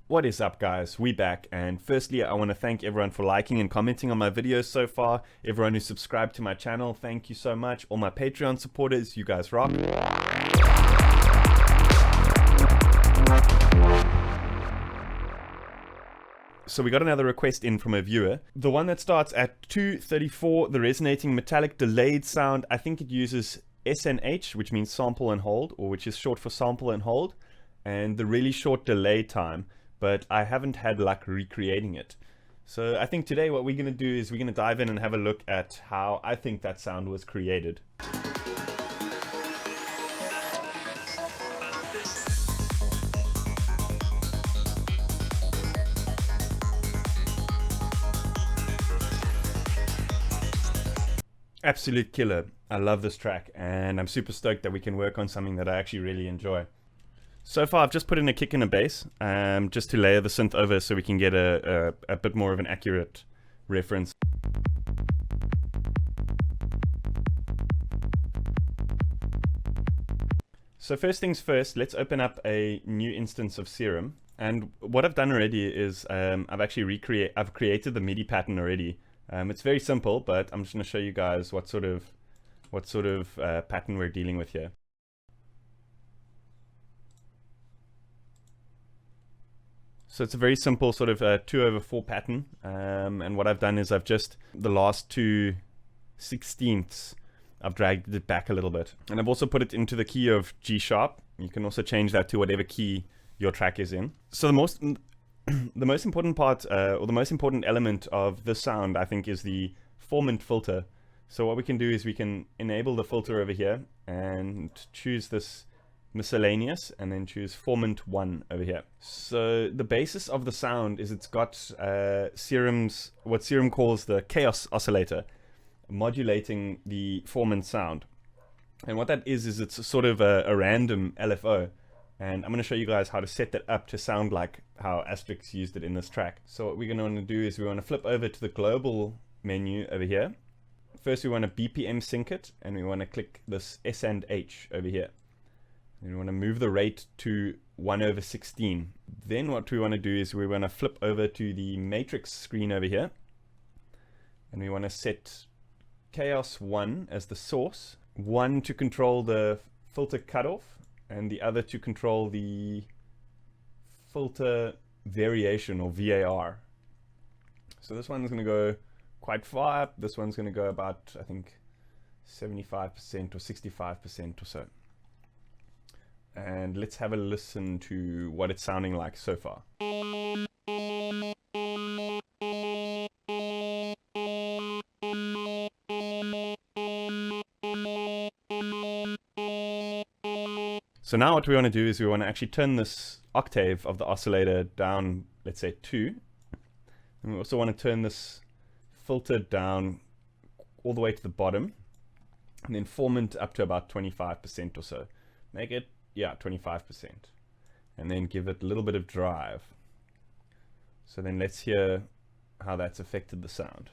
What is up, guys? We back, and firstly I want to thank everyone for liking and commenting on my videos so far. Everyone who subscribed to my channel, thank you so much. All my Patreon supporters, you guys rock. So we got another request in from a viewer. The one that starts at 2:34, the resonating metallic delayed sound. I think it uses SNH, which means sample and hold, or which is short for sample and hold, and the really short delay time, but I haven't had luck recreating it. So I think today what we're going to do is we're going to dive in and have a look at how I think that sound was created. Absolute killer. I love this track, and I'm super stoked that we can work on something that I actually really enjoy. So far I've just put in a kick and a bass, just to layer the synth over so we can get a bit more of an accurate reference. So first things first, let's open up a new instance of Serum. And what I've done already is I've created the MIDI pattern already. It's very simple, but I'm just going to show you guys what sort of pattern we're dealing with here. So it's a very simple sort of 2/4 pattern, and what I've done is I've just the last 2/16ths I've dragged it back a little bit, and I've also put it into the key of G sharp. You can also change that to whatever key your track is in. So the most important part, or the most important element of this sound, I think, is the formant filter. So what we can do is we can enable the filter over here and choose this miscellaneous and then choose formant 1 over here. So the basis of the sound is it's got what Serum calls the chaos oscillator, modulating the formant sound. And what that is it's sort of a random LFO. And I'm going to show you guys how to set that up to sound like how Astrix used it in this track. So what we're going to want to do is we want to flip over to the global menu over here. First we want to BPM sync it, and we want to click this S and H over here. And we want to move the rate to 1/16. Then what we want to do is we want to flip over to the matrix screen over here. And we want to set Chaos 1 as the source, 1 to control the filter cutoff, and the other to control the filter variation, or VAR. So this one's going to go quite far up. This one's going to go about, I think, 75% or 65% or so. And let's have a listen to what it's sounding like so far. So now what we want to do is we want to actually turn this octave of the oscillator down, let's say 2. And we also want to turn this filter down all the way to the bottom, and then formant up to about 25% or so. Make it, yeah, 25%. And then give it a little bit of drive. So then let's hear how that's affected the sound.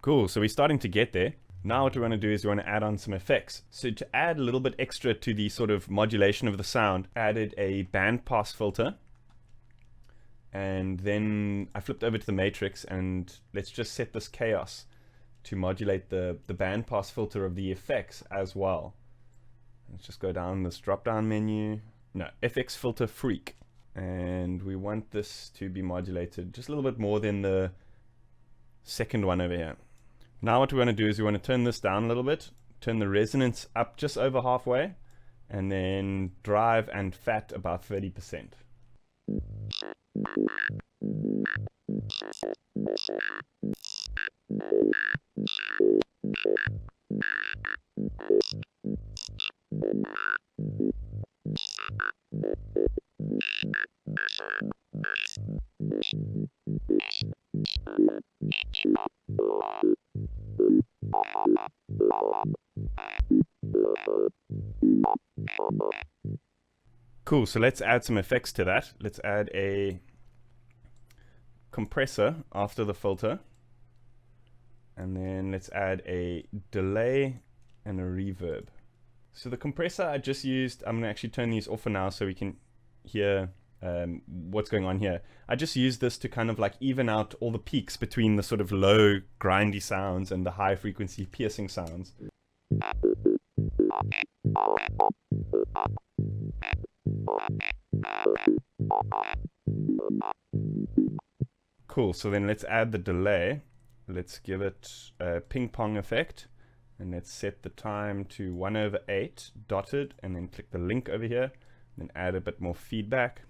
Cool, so we're starting to get there. Now what we want to do is we want to add on some effects. So to add a little bit extra to the sort of modulation of the sound, added a bandpass filter. And then I flipped over to the matrix, and let's just set this chaos to modulate the bandpass filter of the effects as well. Let's just go down this drop down menu. No, FX filter freak. And we want this to be modulated just a little bit more than the second one over here. Now what we want to do is we want to turn this down a little bit, turn the resonance up just over halfway, and then drive and fat about 30%. Cool, so let's add some effects to that. Let's add a compressor after the filter. And then let's add a delay and a reverb. So the compressor I just used, I'm going to actually turn these off for now so we can hear what's going on here. I just used this to kind of like even out all the peaks between the sort of low grindy sounds and the high frequency piercing sounds. Cool, so then let's add the delay. Let's give it a ping pong effect, and let's set the time to 1/8 dotted, and then click the link over here, and then add a bit more feedback.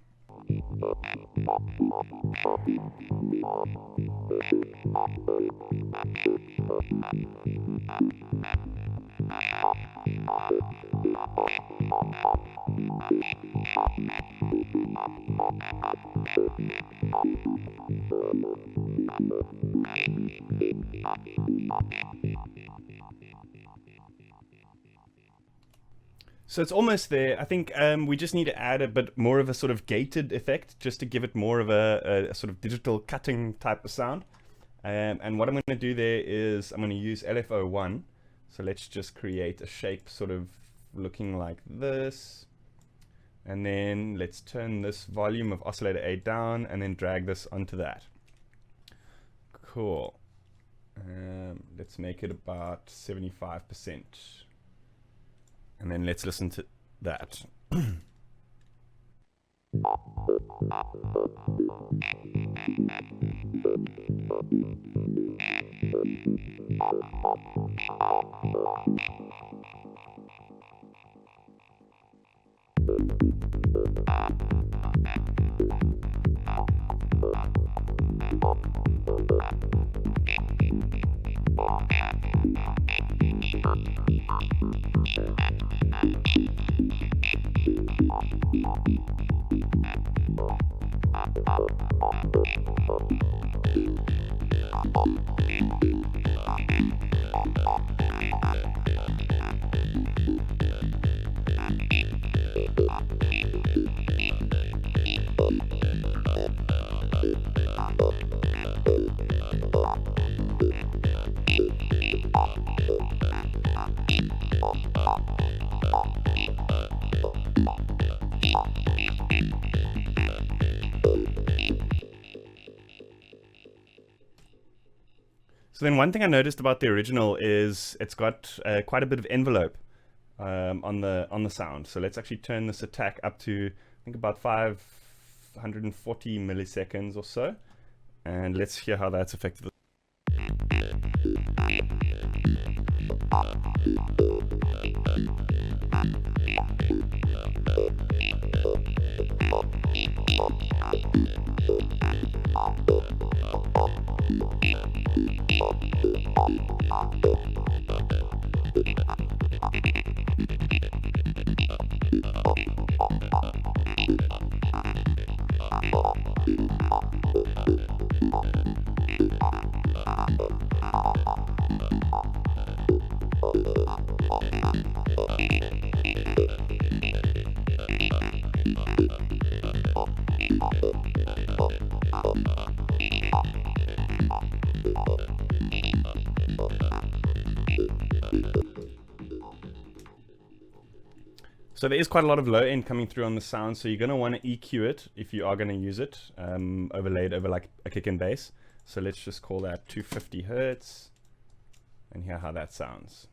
So it's almost there. I think we just need to add a bit more of a sort of gated effect just to give it more of a sort of digital cutting type of sound. And what I'm going to do there is I'm going to use LFO1. So let's just create a shape sort of looking like this. And then let's turn this volume of oscillator A down and then drag this onto that. Cool. Let's make it about 75%. And then let's listen to that. So then one thing I noticed about the original is it's got quite a bit of envelope on the sound. So let's actually turn this attack up to I think about 540 milliseconds or so, and let's hear how that's affected. So there is quite a lot of low end coming through on the sound, so you're going to want to EQ it if you are going to use it, overlaid over like a kick and bass. So let's just call that 250 Hertz and hear how that sounds.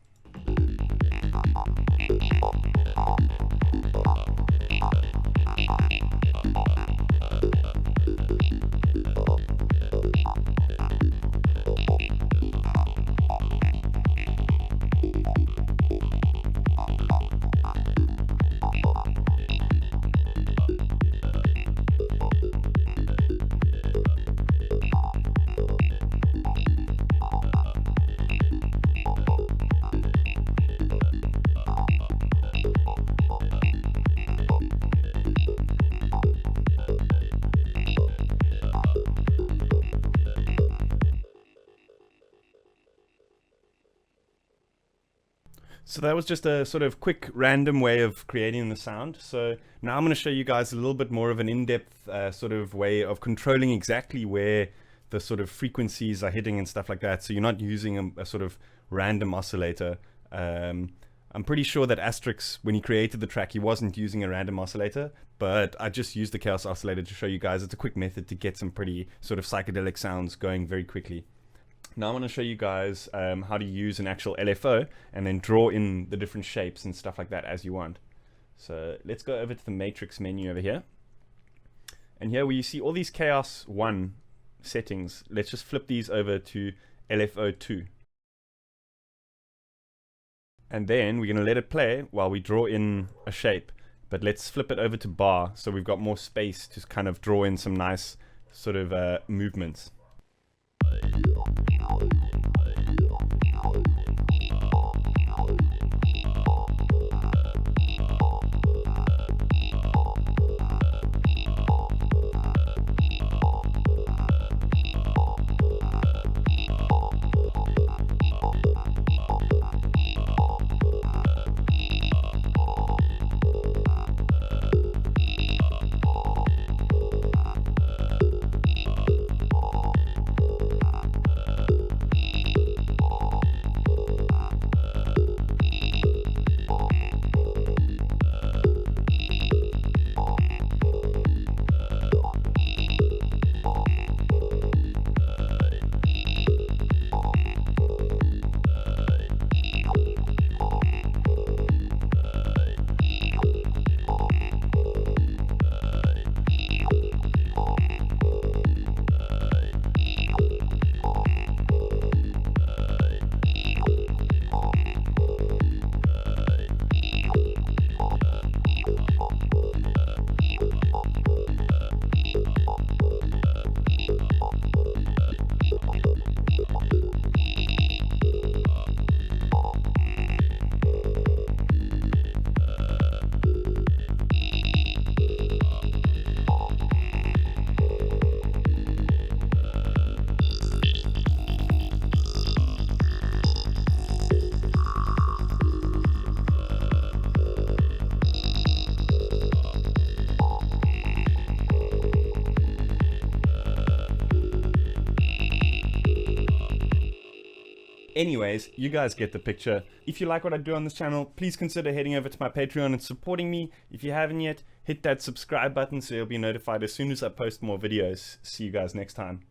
So that was just a sort of quick random way of creating the sound. So now I'm going to show you guys a little bit more of an in-depth sort of way of controlling exactly where the sort of frequencies are hitting and stuff like that. So you're not using a sort of random oscillator. I'm pretty sure that Astrix, when he created the track, he wasn't using a random oscillator, but I just used the chaos oscillator to show you guys. It's a quick method to get some pretty sort of psychedelic sounds going very quickly. Now I want to show you guys how to use an actual LFO and then draw in the different shapes and stuff like that as you want. So let's go over to the matrix menu over here. And here where you see all these chaos 1 settings, let's just flip these over to LFO 2. And then we're going to let it play while we draw in a shape. But let's flip it over to bar so we've got more space to kind of draw in some nice sort of movements. Anyways, you guys get the picture. If you like what I do on this channel, please consider heading over to my Patreon and supporting me. If you haven't yet, hit that subscribe button so you'll be notified as soon as I post more videos. See you guys next time.